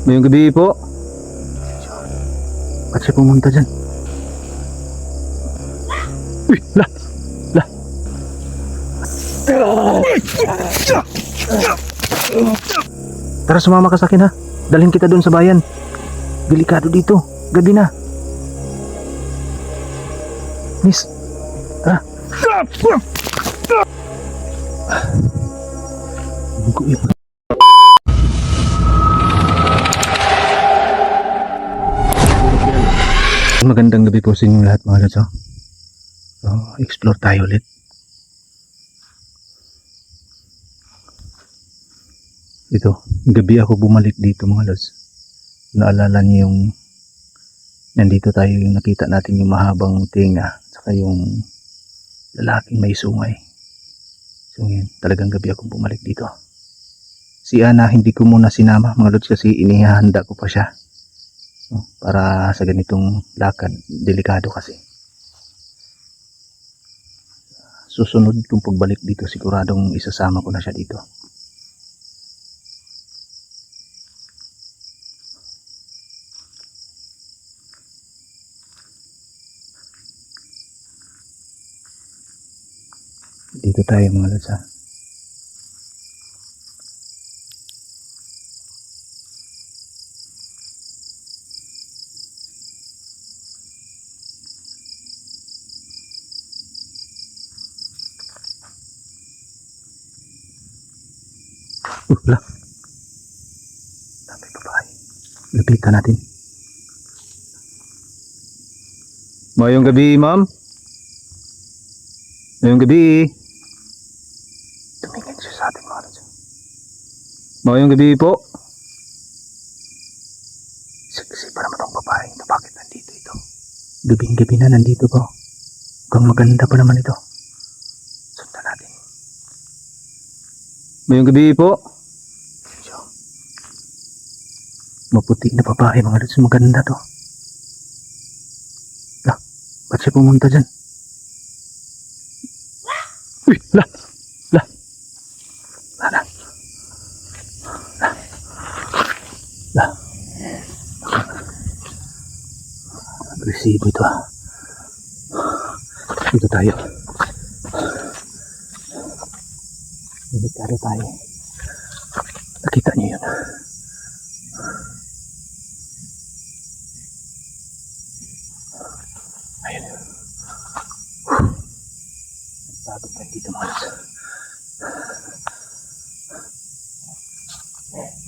Ngayong gabi po. Ba't siya pumunta dyan? Uy! Lah! Tara, sumama ka sa akin ha. Dalhin kita doon sa bayan. Delikado dito. Gabi na. Miss. Tara. Magandang gabi po sa inyong lahat mga lods. So, explore tayo ulit. Ito, gabi ako bumalik dito mga lods. Naalala niyo yung nandito tayo, yung nakita natin yung mahabang tinga saka yung lalaking may sungay. So yun, talagang gabi ako bumalik dito. Si Ana hindi ko muna sinama mga lods kasi inihahanda ko pa siya. Para sa ganitong lakad, delikado kasi. Susunod kong pagbalik dito, siguradong isasama ko na siya dito. Dito tayo mga lods ha. Lah. Dami babae. Lapitan natin. Mayong gabi, ma'am. Mayong gabi. Tumingin siya sa ating mga lods. Mayong gabi po. Sexy pa naman ang babae ito. Bakit nandito ito? Gabing-gabi na nandito po. Mukhang maganda pa naman ito. Sundan natin. Mayong gabi po. Maputi na babae mga lods, maganda to. Lah, ba't siya pumunta dyan? Uy, lah. Agresibo ito ha. Dito tayo. Delikado tayo. Nakita niyo yun. Ayun. Nagtago tayo dito mga lods.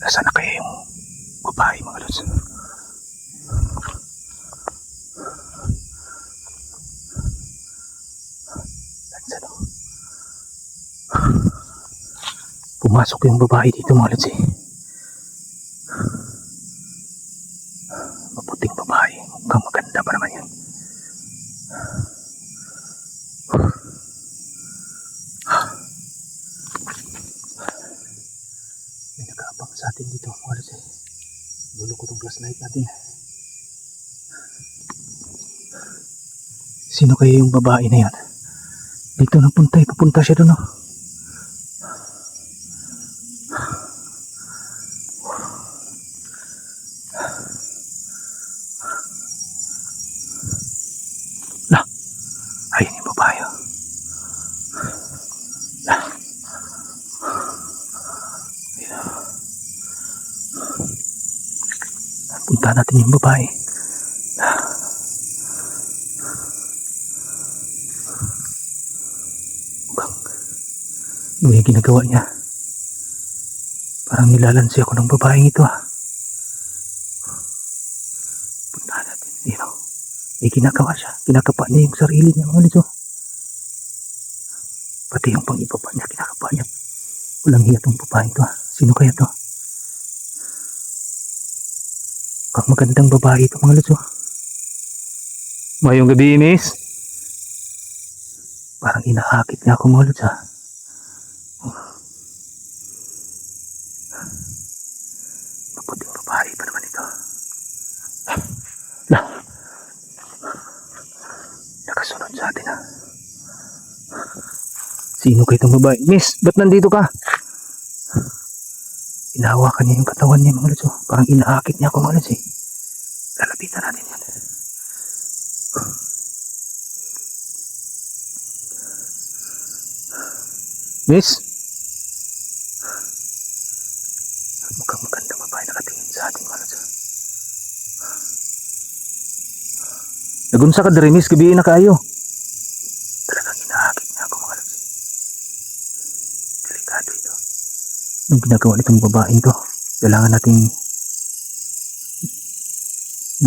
Nasaan na kaya yung babae mga lods? Pumasok yung babae dito mga lods eh. Maputing babae. Mukhang maganda pa naman yan. May nag-aabang sa atin dito mga lods eh. Dulo ko itong flashlight natin. Sino kaya yung babae na yan? Dito napunta eh. Papunta siya doon oh. Ayun yung babae. Punta natin yung babae. Ano yung ginagawa niya? Parang nilalansi ako ng babaeng ito ah. Punta natin. Dito. May ginagawa siya. Kinakapa niya yung sarili niya mga lods. Pati yung pang-ibaba niya, kinakapa niya. Walang hiya tong babae ito ha. Sino kaya to? Mukhang magandang babae ito mga lods. Mayong gabi, miss. Parang inahakit niya ako mga lods ha. Maputing babae pa naman ito. Lah. Nakasunod sa atin ha. Sino kayo itong babae? Miss, ba't nandito ka? Hinahawakan niya yung katawan niya mga lods. Oh. Parang inaakit niya ako mga lods eh. Lalapitan natin yan. Miss? Mukhang magandang babae nakatingin sa atin mga lods. Nagunsa ka diri miss, gabihin na kayo. Talagang inaakit niya ako mga lods. Delikado ito. Ang ginagawa nitong babaeng to, kailangan nating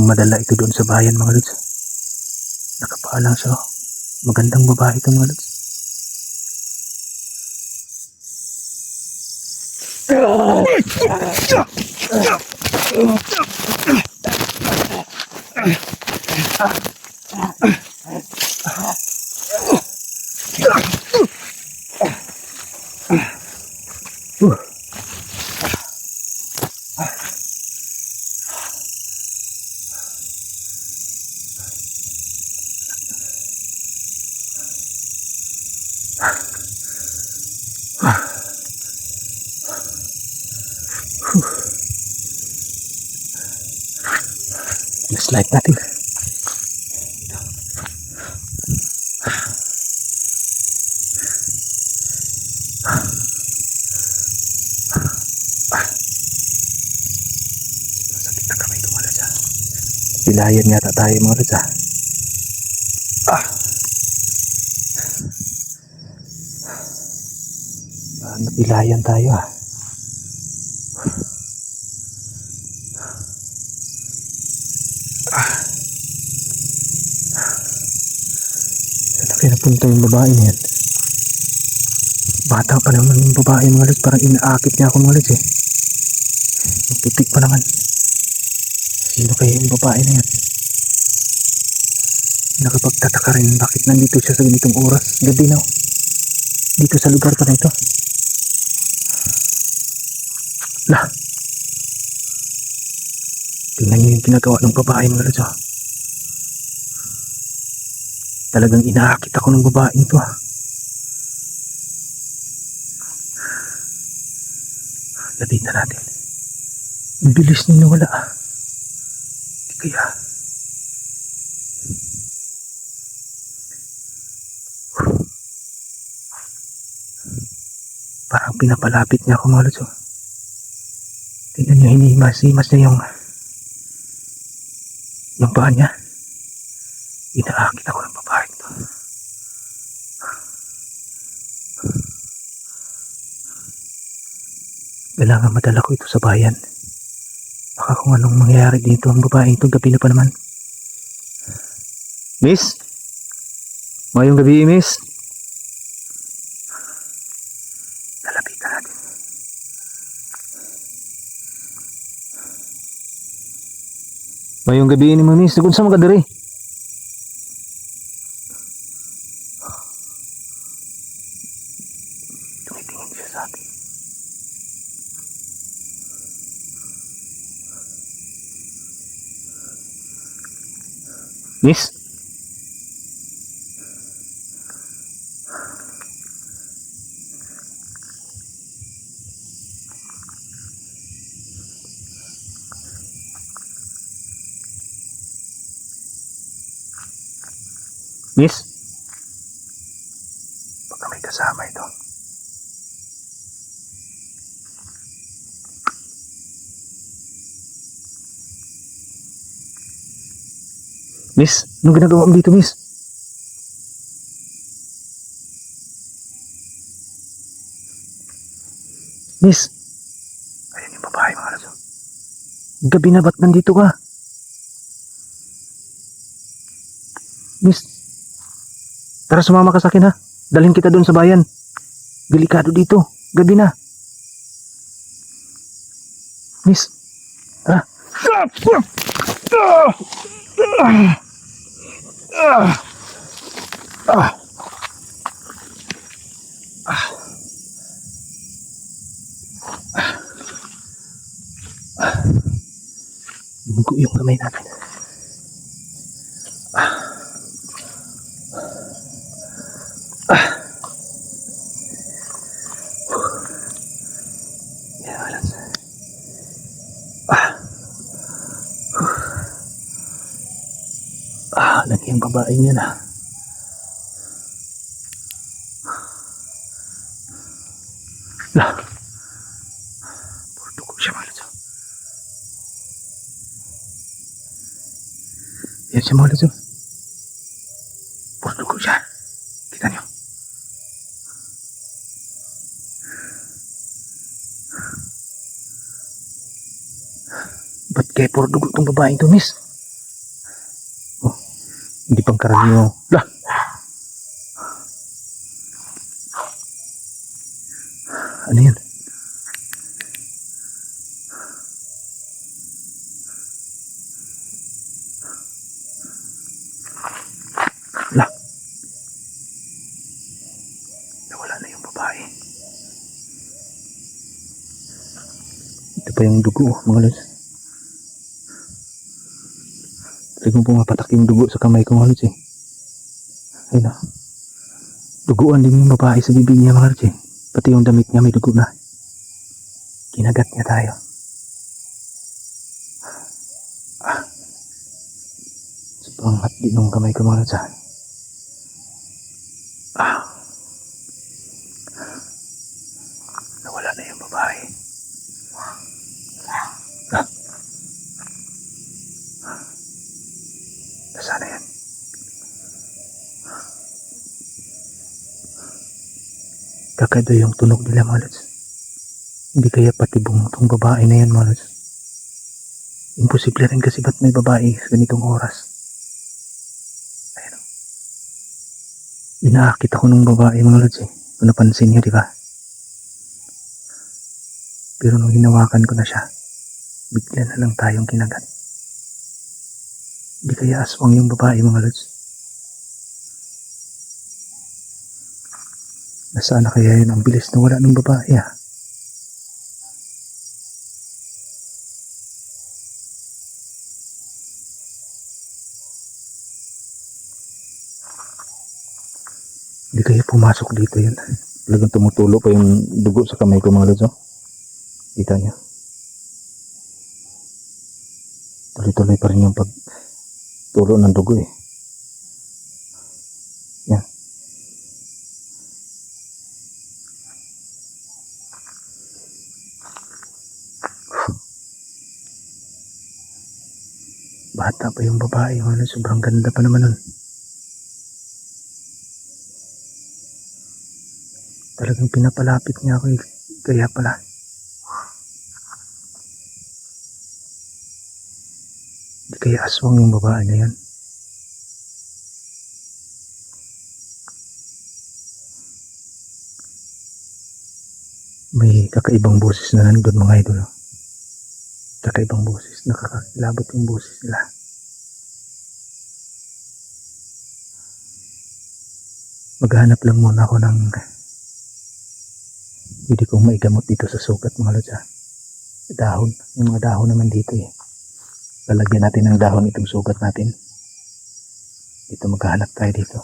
madala ito doon sa bayan mga lods. Nakapaalang siya. Magandang babae ito mga lods. Slide natin. Sakit na kamay ko mga lods. Pilayan yata tayo mga lods. Napilayan tayo Saan na napunta yung babae na yan? Bata pa naman yung babae mga lods. Parang inaakit niya ako mga lods eh. Magpipik pa naman. Sino kaya yung babae na yan? Nakapagtataka rin bakit nandito siya sa ganitong oras. Gabi na dito sa lugar pa na ito. Lah, tingnan niyo yung ginagawa ng babae mga lods. Talagang inaakit ako ng babaeng to. Lapitan natin. Ang bilis niya nawala. Di kaya. Parang pinapalapit niya ako mga lods. Tingnan niyo, hinihimas-himas niya yung paa niya. Inaakit ako ng babaeng to. Kailangan madala ko ito sa bayan. Baka kung anong mangyayari dito ang babaeng to, gabi na pa naman. Miss? Mayong gabi, miss? Lalapitan natin. Mayong gabi ni miss. Nagunsa mga diri? Tumitingin siya sa atin. Miss? Miss? Baka may kasama ito. Miss, anong ginagawa mo dito, miss? Miss? Ayun yung babae mga lods. Gabi na, ba't nandito ka? Miss, tara sumama ka sa akin ha. Dalhin kita doon sa bayan. Delikado dito. Gabi na. Miss, tara. Bumugo yung kamay natin. Yeah, yung babaeng yun ah. Lah. Puro dugo siya mga lods. Yan siya mga lods. Puro dugo siya. Kita niyo. Ba't kaya puro dugo itong babaeng to, miss? Oh, hindi pang karaniyo. Lah. Ano yan? Lah. Nawala na yung babae. Ito pa yung dugo, mga lods. Talagang pumapatak yung dugo sa kamay ko, mga lods eh. Ayun o. Duguan din yung babae sa bibig niya, mga lods eh. Pati yung damit niya may dugo na. Kinagat niya tayo. Sobrang hapdi nung kamay ko, mga lods ah. Nawala na yung babae. Nasaan na yan? Kakaiba yung tunog nila, mga lods. Hindi kaya patibong tong babae na yan, mga lods. Imposible rin kasi ba't may babae sa ganitong oras. Ayun o. Inaakit ako ng babae, mga lods eh. Kung napansin niyo, di ba? Pero nung hinawakan ko na siya, bigla na lang tayong kinagat. Hindi kaya aswang yung babae, mga lods. Nasaan na kaya yun? Ang bilis na wala ng babae ah. Hindi kaya pumasok dito yun. Talagang tumutulo pa yung dugo sa kamay ko, mga lods oh. Kita niyo. Tuloy-tuloy pa rin yung pagtulo ng dugo eh. Yan. Bata pa yung babae, mga lods. Sobrang ganda pa naman nun. Talagang pinapalapit niya ako eh. Kaya pala. Di kaya aswang yung babae na yan. May kakaibang boses na nandun, mga idol. Kakaibang boses. Nakakakilabot yung boses nila. Maghanap lang muna ako ng pwede kong maigamot dito sa sugat, mga lods ah. Dahon. Yung mga dahon naman dito eh. Lalagyan natin ng dahon itong sugat natin. Dito maghahanap tayo dito.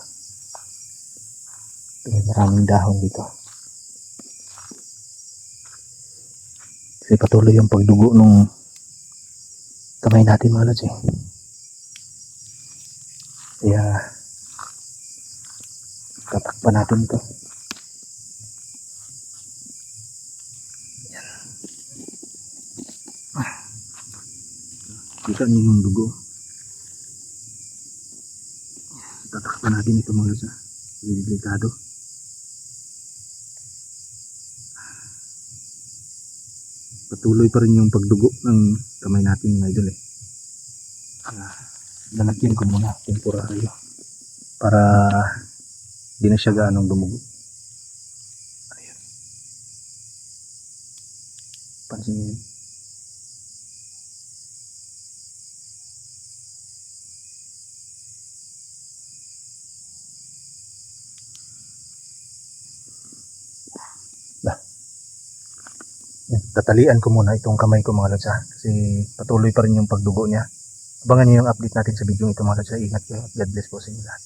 May maraming dahon dito. Kasi patuloy yung pagdugo nung kamay natin, mga lods eh. Kaya tatakpan natin ito. Kita niyo yung dugo. Tatakpan natin ito, mga lods ah. Delikado. Patuloy pa rin yung pagdugo ng kamay natin, mga idol eh. Lalagyan ko muna temporaryo para di na siya gaanong dumugo. Ayan. Pansin niyo yun. Tatalian ko muna itong kamay ko, mga lods ha, kasi patuloy pa rin yung pagdugo niya. Abangan niyo yung update natin sa video ito, mga lods. Ingat kayo. God bless po sa inyo lahat.